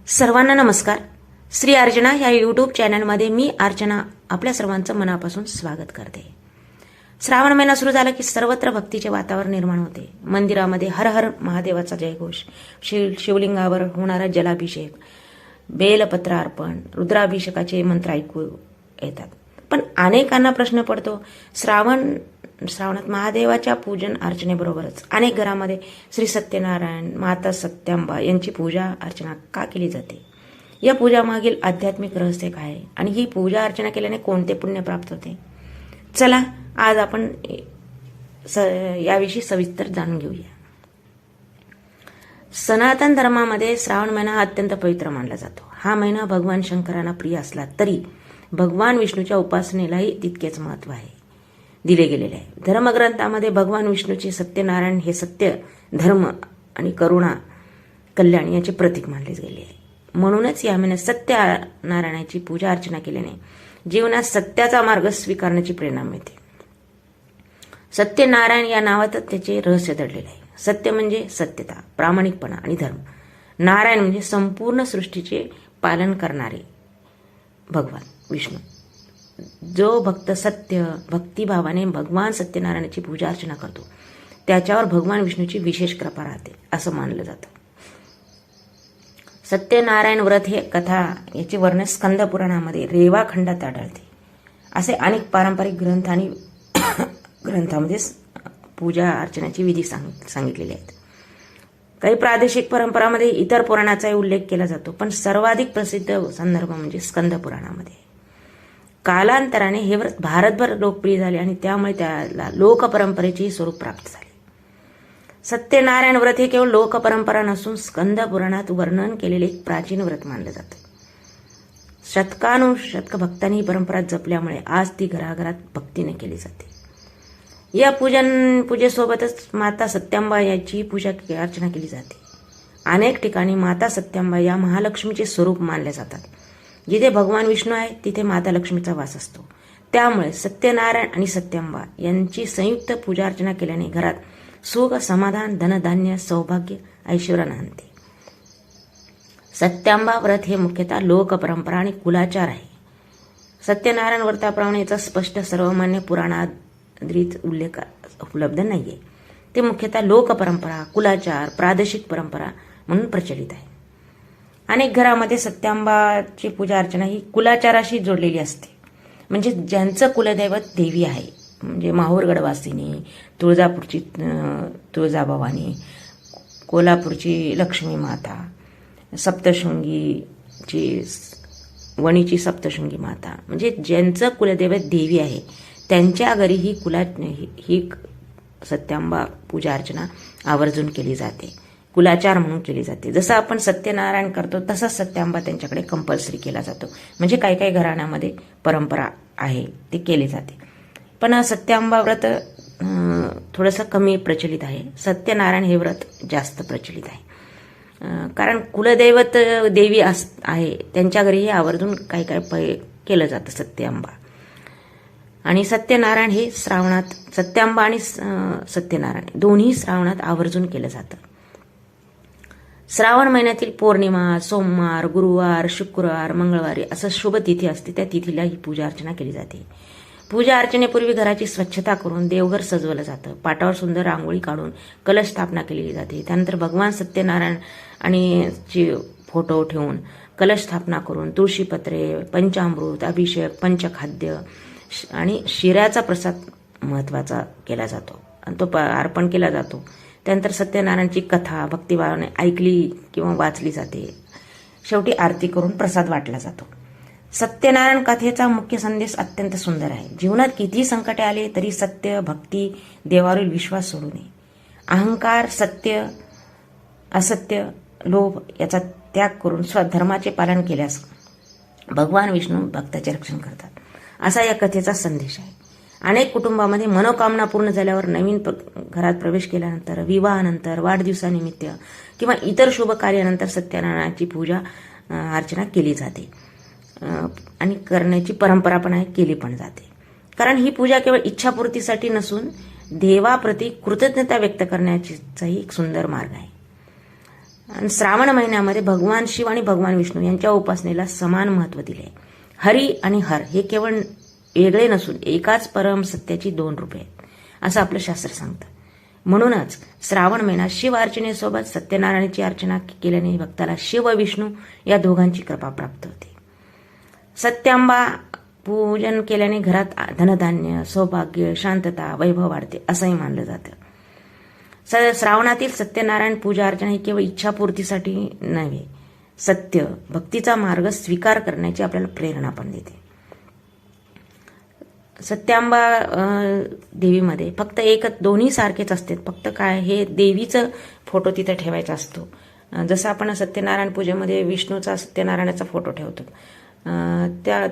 सर्वांना नमस्कार. श्री अर्चना या यूट्यूब चॅनलमध्ये मी अर्चना आपल्या सर्वांचं मनापासून स्वागत करते. श्रावण महिना सुरू झाला की सर्वत्र भक्तीचे वातावरण निर्माण होते. मंदिरामध्ये हर हर महादेवाचा जयघोष, शिवलिंगावर होणारा जलाभिषेक, बेलपत्र अर्पण, रुद्राभिषेकाचे मंत्र ऐकू येतात. पण अनेकांना प्रश्न पडतो, श्रावणात महादेवाच्या पूजन अर्चनेबरोबरच अनेक घरामध्ये श्री सत्यनारायण, माता सत्यांबा यांची पूजा अर्चना का केली जाते? या पूजामागील आध्यात्मिक रहस्य काय आहे आणि ही पूजा अर्चना केल्याने कोणते पुण्य प्राप्त होते? चला आज आपण याविषयी सविस्तर जाणून घेऊया. सनातन धर्मामध्ये श्रावण महिना हा अत्यंत पवित्र मानला जातो. हा महिना भगवान शंकरांना प्रिय असला तरी भगवान विष्णूच्या उपासनेलाही तितकेच महत्त्व आहे दिले गेलेले आहे. धर्मग्रंथामध्ये भगवान विष्णूचे सत्यनारायण हे सत्य, धर्म आणि करुणा, कल्याण याचे प्रतीक मानले गेले आहे. म्हणूनच या महिन्यात सत्यनारायणाची पूजा अर्चना केल्याने जीवनात सत्याचा मार्ग स्वीकारण्याची प्रेरणा मिळते. सत्यनारायण या नावातच त्याचे रहस्य दडलेले आहे. सत्य म्हणजे सत्यता, प्रामाणिकपणा आणि धर्म. नारायण म्हणजे संपूर्ण सृष्टीचे पालन करणारे भगवान विष्णू. जो भक्त सत्य भक्तिभावाने भगवान सत्यनारायणाची पूजा अर्चना करतो त्याच्यावर भगवान विष्णूची विशेष कृपा राहते असं मानलं जातं. सत्यनारायण व्रत हे कथा याचे वर्णन स्कंद पुराणामध्ये रेवा खंडात आढळते. असे अनेक पारंपरिक ग्रंथ आणि ग्रंथामध्ये पूजा अर्चनाची विधी सांगितलेले आहेत. काही प्रादेशिक परंपरामध्ये इतर पुराणाचाही उल्लेख केला जातो, पण सर्वाधिक प्रसिद्ध संदर्भ म्हणजे स्कंद पुराणामध्ये. कालांतराने हे व्रत भारतभर लोकप्रिय झाले आणि त्यामुळे त्याला लोकपरंपरेचे स्वरूप प्राप्त झाले. सत्यनारायण व्रत हे केवळ लोकपरंपरा नसून स्कंद पुराणात वर्णन केलेले एक प्राचीन व्रत मानले जाते. शतकानुशतक भक्तांनी ही परंपरा जपल्यामुळे आज ती घराघरात भक्तीने केली जाते. या पूजेसोबतच माता सत्यांबा याची पूजा अर्चना केली जाते. अनेक ठिकाणी माता सत्यांबा या महालक्ष्मीचे स्वरूप मानले जातात. जिथे भगवान विष्णू आहे तिथे माता लक्ष्मीचा वास असतो. त्यामुळे सत्यनारायण आणि सत्यांबा यांची संयुक्त पूजा अर्चना केल्याने घरात सुख, समाधान, धनधान्य, सौभाग्य, ऐश्वर्य नांदते. सत्यांबा व्रत हे मुख्यतः लोकपरंपरा आणि कुलाचार आहे. सत्यनारायण व्रताप्रमाणे याचा स्पष्ट सर्वमान्य पुराणाद्रित उल्लेख उपलब्ध नाहीये. ते मुख्यतः लोकपरंपरा, कुलाचार, प्रादेशिक परंपरा म्हणून प्रचलित आहे. अनेक घरामध्ये सत्यांबाची पूजा अर्चना ही कुलाचाराशी जोडलेली असते. म्हणजे ज्यांचं कुलदैवत देवी आहे, म्हणजे माहूरगडवासिनी, तुळजापूरची तुळजाभवानी, कोल्हापूरची लक्ष्मी माता, सप्तशृंगीची वणीची सप्तशृंगी माता, म्हणजे ज्यांचं कुलदैवत देवी आहे त्यांच्या घरी ही सत्यांबा पूजा अर्चना आवर्जून केली जाते. कुलाचार म्हणून केली जाते. जसं आपण सत्यनारायण करतो तसंच सत्यांबा त्यांच्याकडे कंपल्सरी केला जातो. म्हणजे काही काही घराण्यामध्ये परंपरा आहे ते केले जाते. पण सत्यांबा व्रत थोडंसं कमी प्रचलित आहे. सत्यनारायण हे व्रत जास्त प्रचलित आहे. कारण कुलदैवत देवी आहे त्यांच्या घरीही आवर्जून काही काही केलं जातं सत्यांबा. आणि सत्यनारायण हे श्रावणात, सत्यांबा आणि सत्यनारायण दोन्ही श्रावणात आवर्जून केलं जातं. श्रावण महिन्यातील पौर्णिमा, सोमवार, गुरुवार, शुक्रवार, मंगळवारी असं शुभ तिथी असते. त्या तिथीला ही पूजा अर्चना केली जाते. पूजा अर्चनेपूर्वी घराची स्वच्छता करून देवघर सजवलं जातं. पाटावर सुंदर रांगोळी काढून कलश स्थापना केली जाते. त्यानंतर भगवान सत्यनारायण आणि फोटो ठेवून कलश स्थापना करून तुळशीपत्रे, पंचामृत, अभिषेक, पंचखाद्य आणि शिऱ्याचा प्रसाद महत्त्वाचा केला जातो आणि तो अर्पण केला जातो. त्यानंतर सत्यनारायणची कथा भक्तिभावाने ऐकली किंवा वाचली जाते. शेवटी आरती करून प्रसाद वाटला जातो. सत्यनारायण कथेचा मुख्य संदेश अत्यंत सुंदर आहे. जीवनात कितीही संकटे आले तरी सत्य, भक्ती, देवावरील विश्वास सोडू नये. अहंकार, सत्य, असत्य, लोभ याचा त्याग करून स्वधर्माचे पालन केल्यास भगवान विष्णू भक्ताचे रक्षण करतात, असा या कथेचा संदेश आहे. अनेक कुटुंबामध्ये मनोकामना पूर्ण झाल्यावर नवीन घरात प्रवेश केल्यानंतर, विवाहानंतर, वाढदिवसानिमित्त किंवा इतर शुभ कार्यानंतर सत्यनारायणाची पूजा अर्चना केली जाते आणि करण्याची परंपरा पण आहे, केली पण जाते. कारण ही पूजा केवळ इच्छापूर्तीसाठी नसून देवाप्रती कृतज्ञता व्यक्त करण्याचाही एक सुंदर मार्ग आहे. आणि श्रावण महिन्यामध्ये भगवान शिव आणि भगवान विष्णू यांच्या उपासनेला समान महत्त्व दिले. हरी आणि हर हे केवळ वेगळे नसून एकाच परम सत्याची दोन रूपे आहेत असं आपलं शास्त्र सांगतं. म्हणूनच श्रावण महिना शिव अर्चनेसोबत सत्यनारायणाची अर्चना केल्याने भक्ताला शिव व विष्णू या दोघांची कृपा प्राप्त होते. सत्यांबा पूजन केल्याने घरात धनधान्य, सौभाग्य, शांतता, वैभव वाढते असंही मानलं जातं. श्रावणातील सत्यनारायण पूजा अर्चना ही केवळ इच्छापूर्तीसाठी नव्हे, सत्य भक्तीचा मार्ग स्वीकार करण्याची आपल्याला प्रेरणा पण देते. सत्यांबा देवीमध्ये फक्त दोन्ही सारखेच असते. फक्त काय, हे देवीचं फोटो तिथे ठेवायचा असतो. जसं आपण सत्यनारायण पूजेमध्ये विष्णूचा सत्यनारायणाचा फोटो ठेवतो,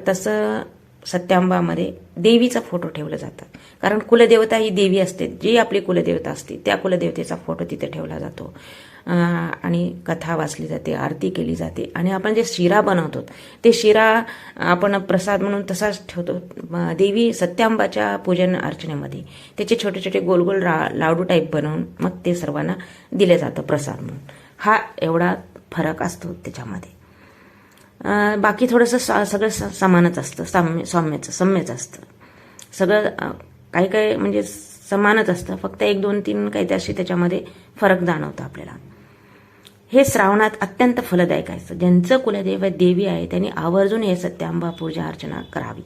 तसं सत्यांबामध्ये देवीचा फोटो ठेवला जातात. कारण कुलदेवता ही देवी असते, जी आपली कुलदेवता असते त्या कुलदेवतेचा फोटो तिथे ठेवला जातो आणि कथा वाचली जाते, आरती केली जाते. आणि आपण जे शिरा बनवतो ते शिरा आपण प्रसाद म्हणून तसाच ठेवतो. देवी सत्यांबाच्या पूजन अर्चनेमध्ये त्याचे छोटे छोटे गोल गोल लाडू टाईप बनवून मग ते सर्वांना दिले जातं प्रसाद म्हणून. हा एवढा फरक असतो त्याच्यामध्ये. बाकी थोडंसं सगळं समानच असतं, सम्यच असतं सगळं. काही म्हणजे समानच असतं, फक्त 1, 2, 3 काही त्याशी त्याच्यामध्ये फरक जाणवतो आपल्याला. हे श्रावणात अत्यंत फलदायक आहे. ज्यांचं कुलदेव देवी आहे त्यांनी आवर्जून हे सत्यांबा पूजा अर्चना करावी.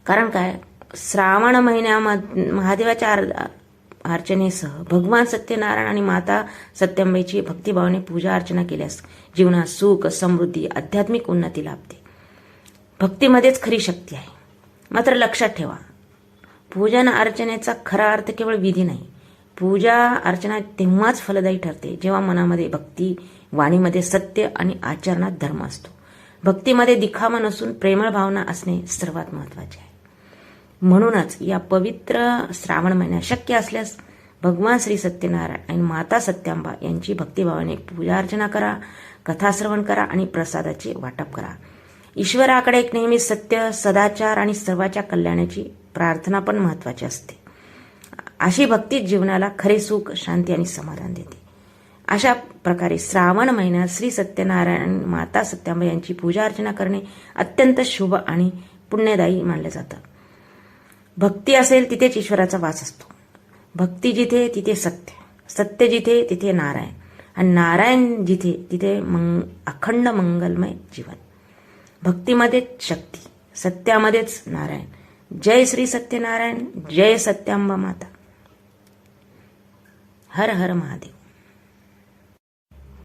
कारण काय, श्रावण महिन्यामध्ये महादेवाच्या अर्चनेसह भगवान सत्यनारायण आणि माता सत्यांबाईची भक्तिभावाने पूजा अर्चना केल्यास जीवनात सुख, समृद्धी, आध्यात्मिक उन्नती लाभते. भक्तीमध्येच खरी शक्ती आहे. मात्र लक्षात ठेवा, पूजन अर्चनेचा खरा अर्थ केवळ विधी नाही. पूजा अर्चना तेव्हाच फलदायी ठरते जेव्हा मनामध्ये भक्ती, वाणीमध्ये सत्य आणि आचरणात धर्म असतो. भक्तीमध्ये दिखावा नसून प्रेमळ भावना असणे सर्वात महत्त्वाचे आहे. म्हणूनच या पवित्र श्रावण महिन्यात शक्य असल्यास भगवान श्री सत्यनारायण आणि माता सत्यांबा यांची भक्तिभावाने पूजा अर्चना करा, कथाश्रवण करा आणि प्रसादाचे वाटप करा. ईश्वराकडे एक नेहमी सत्य, सदाचार आणि सर्वांच्या कल्याणाची प्रार्थना पण महत्त्वाची असते. अशी भक्ती जीवनाला खरे सुख, शांती आणि समाधान देते. अशा प्रकारे श्रावण महिन्यात श्री सत्यनारायण माता सत्यांबा यांची पूजा अर्चना करणे अत्यंत शुभ आणि पुण्यदायी मानले जातं. भक्ती असेल तिथेच ईश्वराचा वास असतो. भक्ती जिथे तिथे सत्य, सत्य जिथे तिथे नारायण, आणि नारायण जिथे तिथे अखंड मंगलमय जीवन. भक्तीमध्येच शक्ती, सत्यामध्येच नारायण. जय श्री सत्यनारायण, जय सत्यांबा माता. हर हर महादेव.